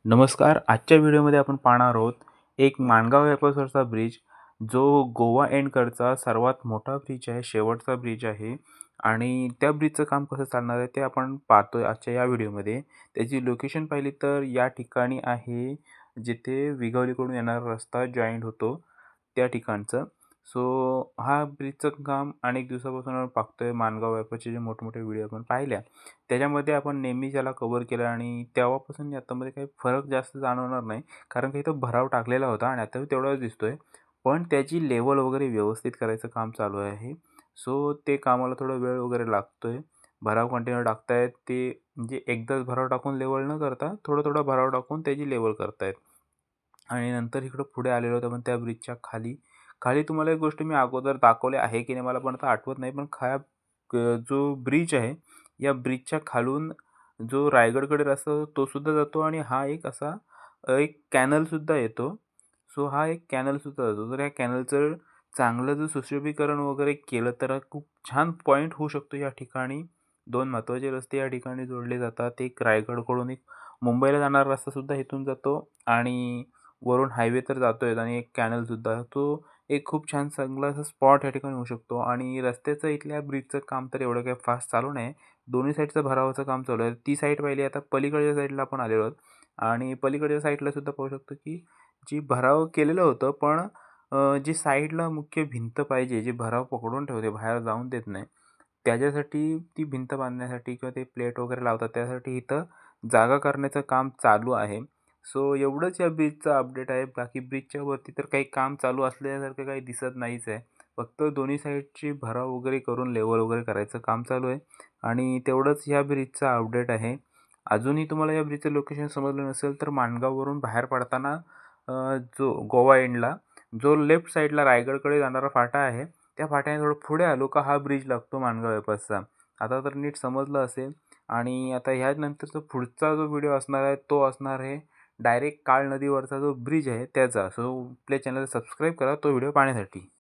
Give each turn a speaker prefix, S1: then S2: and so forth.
S1: नमस्कार. आजच्या व्हिडिओमध्ये आपण पाहणार आहोत एक माणगाव एअरपोर्टवरचा ब्रिज, जो गोवा एंडकडचा सर्वात मोठा ब्रिज आहे, शेवटचा ब्रिज आहे आणि त्या ब्रिजचं काम कसं चालणार आहे ते आपण पाहतोय आजच्या या व्हिडिओमध्ये. त्याची लोकेशन पाहिली तर या ठिकाणी आहे, जिथे विघवलीकडून येणारा रस्ता जॉइंट होतो त्या ठिकाणचं. सो हा ब्रिजचं काम अनेक दिवसापासून आपण पाहतोय. माणगाव एअरपोर्टचे जे मोठमोठे व्हिडिओ आपण पाहिल्या, त्याच्यामध्ये आपण नेहमी त्याला कव्हर केलं आणि तेव्हापासून आतामध्ये काही फरक जास्त जाणवणार नाही. कारण का इथं भराव टाकलेला होता आणि आताही तेवढाच दिसतोय. पण त्याची लेवल वगैरे व्यवस्थित करायचं काम चालू आहे. सो ते कामाला थोडा वेळ वगैरे लागतोय. भराव कंटिन्यू टाकतायत ते, म्हणजे एकदाच भराव टाकून लेवल न करता थोडा भराव टाकून त्याची लेवल करतायत. आणि नंतर इकडं पुढे आलेलो होतो आपण त्या ब्रिजच्या खाली. खाली तुम्हाला एक गोष्ट मी अगोदर दाखवली आहे की नाही मला पण आता आठवत नाही. पण जो ब्रिज आहे, या ब्रिजच्या खालून जो रायगडकडे रस्ता जातो तो सुद्धा जातो आणि हा एक असा एक कॅनलसुद्धा येतो. सो हा एक कॅनलसुद्धा जातो. तर या कॅनलचं चांगलं जर सुशोभीकरण वगैरे केलं तर हा खूप छान पॉईंट होऊ शकतो या ठिकाणी. 2 महत्त्वाचे रस्ते या ठिकाणी जोडले जातात. एक रायगडकडून एक मुंबईला जाणारा रस्तासुद्धा इथून जातो आणि वरून हायवे तर जातोयच आणि एक कॅनलसुद्धा. तो एक खूप छान चांगला असा स्पॉट या ठिकाणी होऊ शकतो आणि रस्त्याचं इथल्या ब्रिजचं काम तर एवढं काही फास्ट चालू नाही. दोन्ही साईडचं भरावाचं काम चालू आहे. ती साईड पाहिली, आता पलीकडच्या साईडला आपण आलेलो आहोत आणि पलीकडच्या साईडला सुद्धा पाहू शकतो की जी भराव केलेलं होतं, पण जी साईडला मुख्य भिंत पाहिजे, जी भराव पकडून ठेवते, बाहेर जाऊन देत नाही. त्याच्यासाठी ती भिंत बांधण्यासाठी किंवा ते प्लेट वगैरे लावतात, त्यासाठी इथं जागा करण्याचं काम चालू आहे. सो एवढंच या ब्रिजचं अपडेट आहे. बाकी ब्रिजच्या वरती तर काही काम चालू असल्यासारखं काही दिसत नाहीच आहे. फक्त दोन्ही साईडची भराव वगैरे करून लेवल वगैरे करायचं काम चालू आहे आणि तेवढंच ह्या ब्रिजचा अपडेट आहे. अजूनही तुम्हाला या ब्रिजचं लोकेशन समजलं नसेल तर माणगाववरून बाहेर पडताना जो गोवा एंडला जो लेफ्ट साईडला रायगडकडे जाणारा फाटा आहे, त्या फाट्याने थोडं पुढे आलो का हा ब्रिज लागतो माणगाव बायपासचा. आता तर नीट समजलं असेल. आणि आता ह्यानंतरचा पुढचा जो व्हिडिओ असणार आहे तो असणार आहे डायरेक्ट काळ नदीवरचा जो ब्रिज आहे त्याचा. सो आपल्या चॅनलला सबस्क्राईब करा तो व्हिडिओ पाहण्यासाठी.